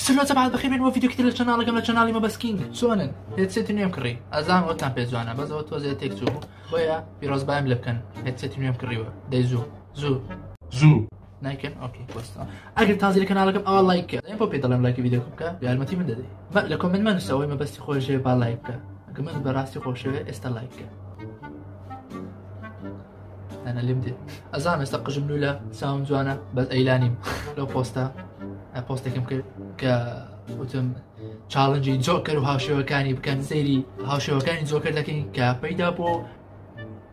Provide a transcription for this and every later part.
سلو تبعات بخير بين فيديو كتير للقناة قبل القناة ما بس كينج سونن هيدسيت نيوم كري ازام اوتان بيزوانا بس اوتو زي تيك زو ويا بيروز بايم لبكن هيدسيت نيوم كريوا داي زو نايكن اوكي بس اقل تازي القناة قبل اول لايك زين بو بيطلع لايك فيديو كوكا يا المتي من ددي ما لكم من ما نسوي ما بس خوش با لايك كمان براسي خوش است لايك انا اللي بدي ازام استقج جمله ساوند زوانا بس ايلاني لو بوستا كم وتم تشالنجي جوكر وهاوشيوكاني بكن سيري هاوشيوكاني جوكر لكن كبيدا بو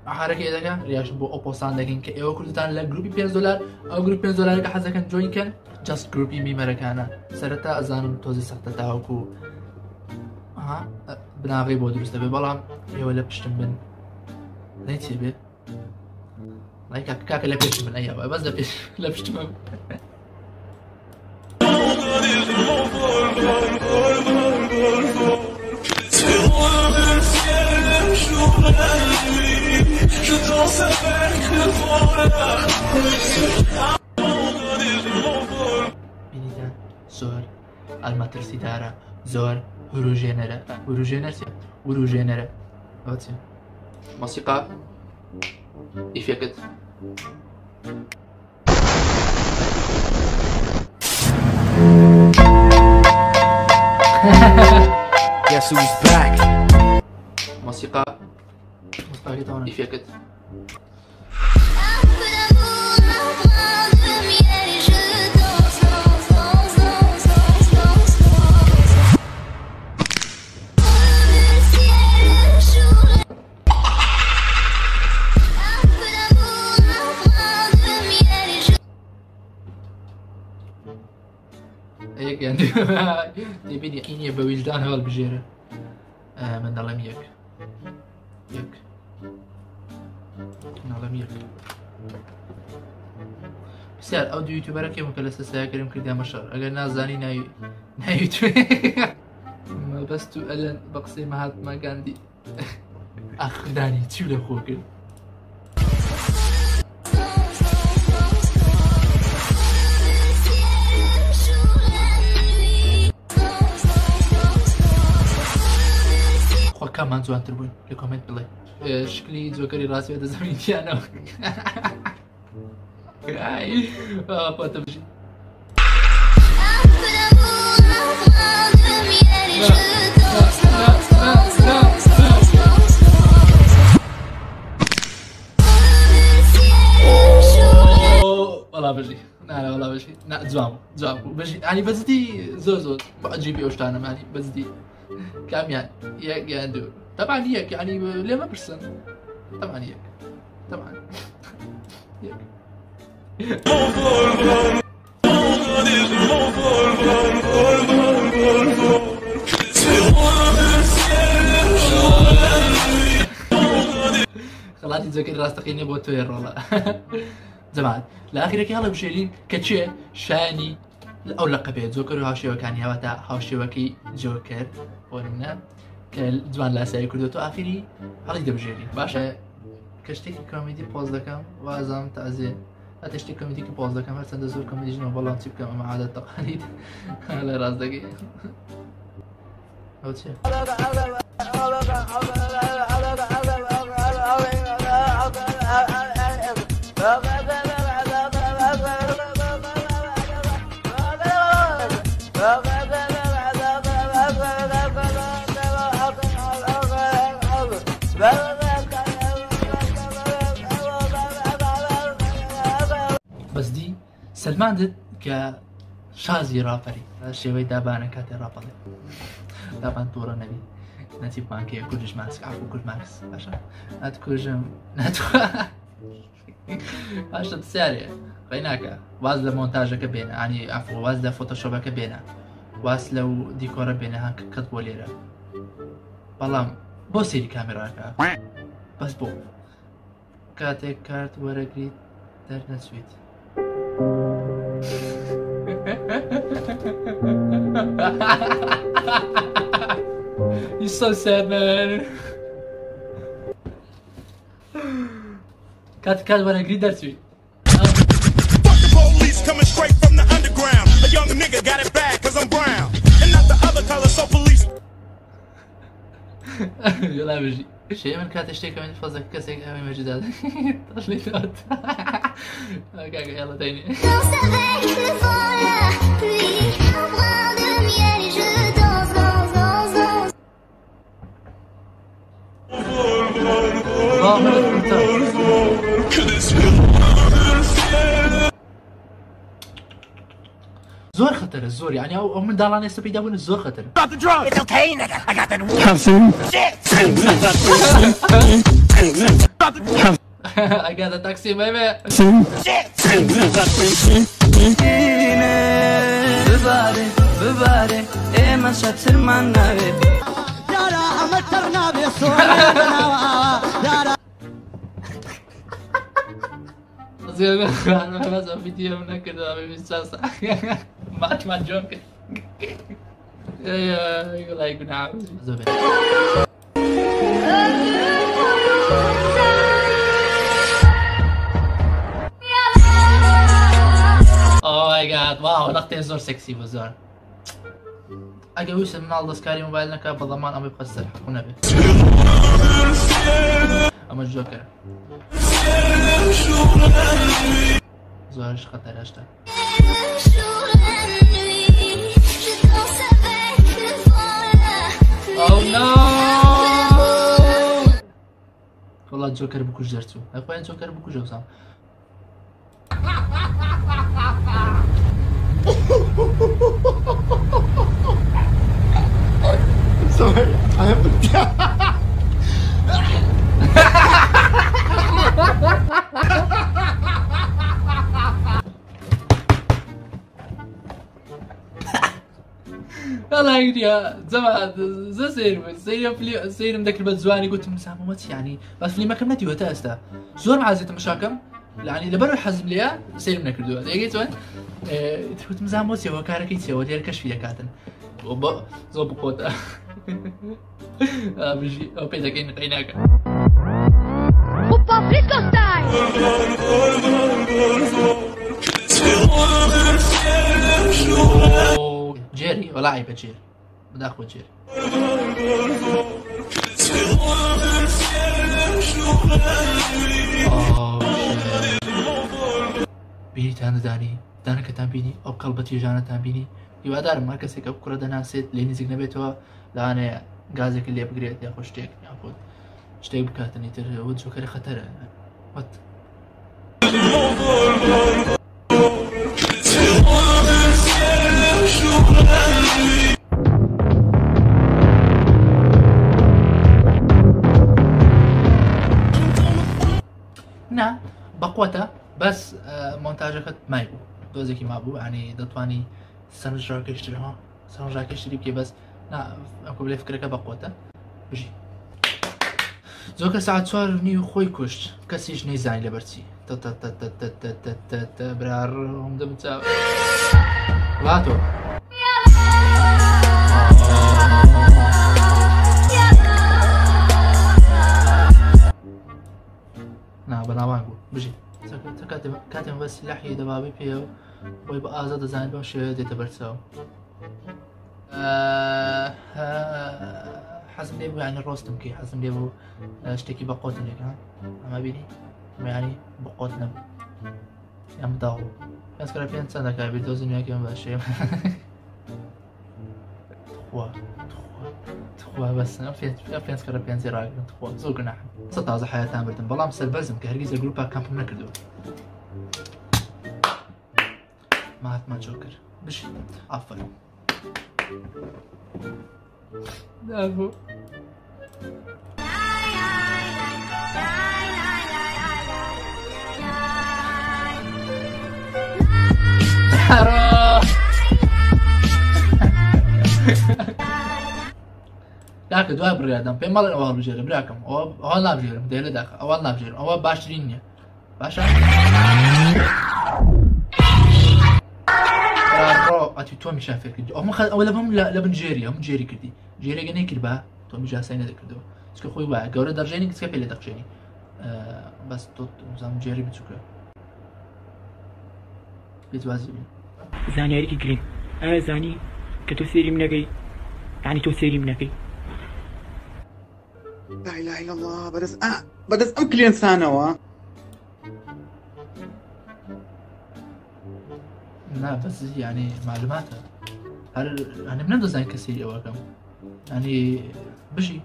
حركه دكا رياكشن بو اوبوسان لكن كيو كلتان لجروبي $5 او جروبي $5 كحزا كان جوين كان جاست جروبي مي مركانا سرتا ازان توزي سخت تاوكو ها بناغي بو درست ببلام ولا بشتم من نيتي لايك كاك لا بيش من ايام بس لا بيش تمام بینیدن زور الماترسی داره زور هروجينره اوتي موسيقى إفكت Guess who's back? موسيقى إفكت هيك يعني تبيني كينيا بوجدان هول بجيرة من نظام يك نظام يك بسيار او دو يوتيوبر كي ممكن لسه ساكر كردي مشهور اگر نازاني نا يوتيوب ما بس تو الان بقصي مهاتما غاندي اخ داني تشوله خوك كمان زوان تربون لكومنت بالله شكلي جوكري راسي هذا زميلي انا بتمشي والله بجي لا والله بجي لا زوام بجي يعني بس دي زوزو جيبي وشتانا يعني بس دي كم يعني يعني طبعا هيك يعني ليه ما برسم طبعا هيك طبعا هيك خلاص تذكر راس تقيني بوتوير والله زمان لاخر كي هلا بشيلين كتشي شاني او لقبه جوكر هاشيو كان هواتا هاشيوكي جوكر ورنا كالجوان لا ساي كردو اخري هلا دبجيري باشا كشتي كوميدي بوز دكم وازام تعزي اتشتي كوميدي بوز دكم هل سندزور كوميدي جنو والله نسيب كما مع عادة التقاليد على راس دقي او تشي بس دي سلمان دد كشازي رابري شوي دابانا كاتي رابري دابان طورا نبي نتيب مانكي كلش ماسك عفو كل ماكس عشان نتكوجم عشان تساري بيناك وازل مونتاجك بينا يعني عفو وازل فوتوشوبك بينا واس لو ديكور بينا هنك كتبوا ليرة والله بو سيري كاميرا بس بو كاتي كارت ورقريت در نسويت You're so sad, man. Cut when I agree that's sweet. Fuck the police coming straight from the underground. A young nigga got it bad cause I'm brown. يلا بجي شيء من كات اشتكي من فضلك كسك امي مجداد طلعت اوت يلا تاني زور خطر الزور يعني او من دالان يستفيد من الزور خطر. It's okay, nigga. I got that. I got a taxi baby. ببارك ايه ما شتر منا يارا امترنا بصورنا زين انا بس فيديو من كذا بالساسة ما جوك يقول هاي قناع زين اوه ماي جاد واو لقطة زور سكسي وزور اجويس من الله سكاري موبايلنا كان بضمان امي بخسر حق ونبي اما الجوكر زورش خطر اشتا اوه نو والله الجوكر بكوش جرتو اخوان الجوكر بكوش وسام Sorry, I haven't. والله يا زمان سير من ذاك البزواني قلت مسامومت يعني بس فيلم كم نتي وقتها استا زور مع زيت مشاكم يعني لبرو حزم ليا سير من كردو لقيت وين قلت مساموت يا وكارك يتسوى ديال كشف فيها كاتن وب زوب قوتا بيجي او بيتا كاين قيناك اوبا فريسكو ستايل جيري ولا عيبة جيري بدي اخذ جيري بيني تانا داني دانا كتان بيني او قلبتي جانا تان بيني يوا دارم ما كسيك او كرة دناسيت ليني زيق نبيتوا لانا غازك اللي بقريت ياخذ شتيك ياخذ شتيك بكاتني تر ودجو كري خطر وات نا بقوته بس مونتاجك ما يبو دوزكي ما بو يعني دتواني سنجرا كيشتريها سنجرا كيشتري بكي بس نا اكو بلا فكرك بقوته بجي زوكر ساعة صارني خوي كشت كسيش نيزاني لبرتي تا تا تا تا تا تا تا تا تا برار هم دبتا لاتو نا بناوانكو بجي كاتم بس لحي دبابي بيو ويبقى ازاد زين بمشي ديتا برتساو حسب ليبو يعني الروستم كي حسب ليبو اشتكي بقوتن لك ها ما بيني يعني بقوتنا يعني بداو بس كلا بين سنة كاي بيدوزن ياكي ما باشي تخوا بس فين سكر بين زراق تخوا زوق نحن ستازة حياتنا بردن بلا مسل بزم كهرجيز الجروبا كامب منكردو ما جوكر بشي عفوا دافو لكن دوا بريادم بين مال اول بجير براكم اول لا بجير ديل داخل اول لا بجير اول باشرين باشا برو اتي تومي شافك هم ولا هم لا بنجيري هم جيري كردي جيري جني كربا تومي جاسين هذا كردو اسكو خوي واعي قورة درجيني كسكا بيلي دقجيني بس توت زام جيري بتشوكا بيتوازبين زاني عليك جرين زاني كتو سيري منكي يعني تو سيري منكي لا اله الا الله بدس ام كل انسانه لا بس يعني معلوماتها هل يعني بندرس عن كثير أو كم يعني بشي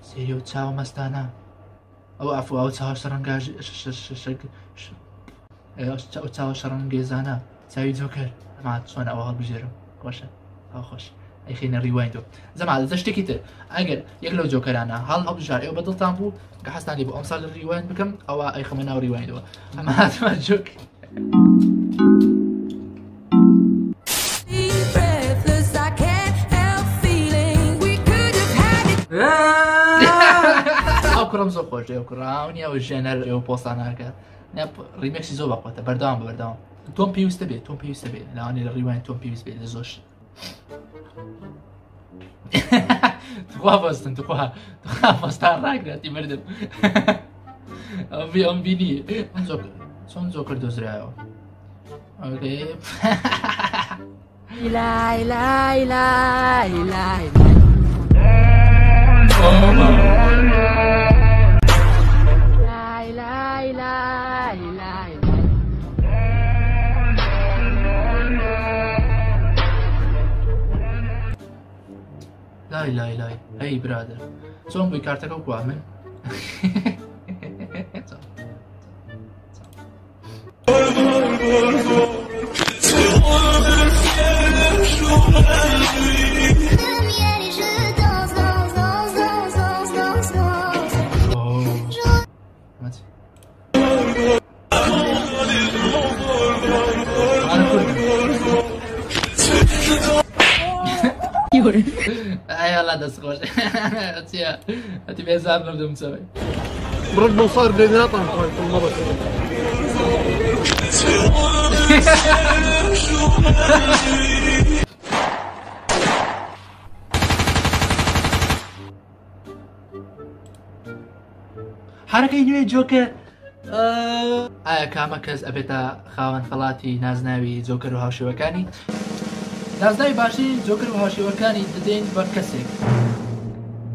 سيو تساو مستانا أو عفوا أو تساو شرنجاج أو تساو شرنجيزانا تساوي جوكر ما شلون أو هالبجيرم خوشة أو خوش أي خلينا ريوايندو زعما إذا اشتكيت أجل يقلو جوكر أنا هل أبجار أو بدل تامبو كحسناني بأمثال الريوايند بكم أو أي خمنا ريوايندو أما هذا ما جوك أو كرام زو خوش أو كرامني أو الجنر أو بوستانا كا نب ريميكس زو بقوته بردام توم بيوس تبي لا أنا الريوايند توم بيوس تبي لزوج تخوا بستن تخوا بستان راكناتي مردم أم بيني شون زوكر دوزرياو أوكي لا لا لا لا لا هاي برادر شلون بكارتك وكوامن اي والله دس خوش هاتي بيزار نبدا مسوي مربى صار بيننا طعم كل مره حركة نوێ جۆکە ئایا کامە کەس ئەبێتە خاوەن خەڵاتی نازناوی جۆکەر و هاوشێوەکانی نازناوی باشی جۆکەر و هاوشێوەکانی دەدەین بە کەسێک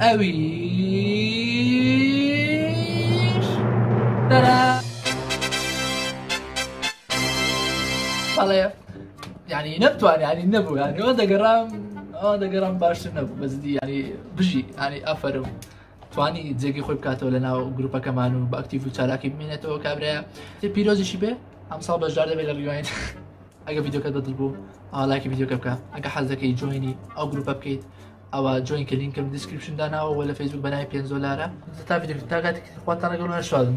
ئەویش بەڵێ یعنی نەمتوانێ ینی نەبوو ینی ئەوە دەگەڕام باشتر نەبوو بەزدی ینی بژی ینی ئەفەرم توانی جێگەی خۆی بکاتەوە لەناو گروپەکەمان و بە ئەکتیڤ و چالاکی بمێنێتەوە کابرایە پیرۆزیشی بێ ئەم ساڵ بەشدار دەبێت لە ڕیواین ئەگە ڤیدیۆکە دڵ بوو ئاڵایکی ڤیدیۆکە بکە ئەگە حەز دەکەی جوینی ئەو گروپە بکەیت ئەوە جوین کە لینکم دیسکریپشن داناوە وە لە فەیسبوک بەناوی $5 تا ڤیدیۆ تا کاتێک خواتان لەگەڵ هەر شادم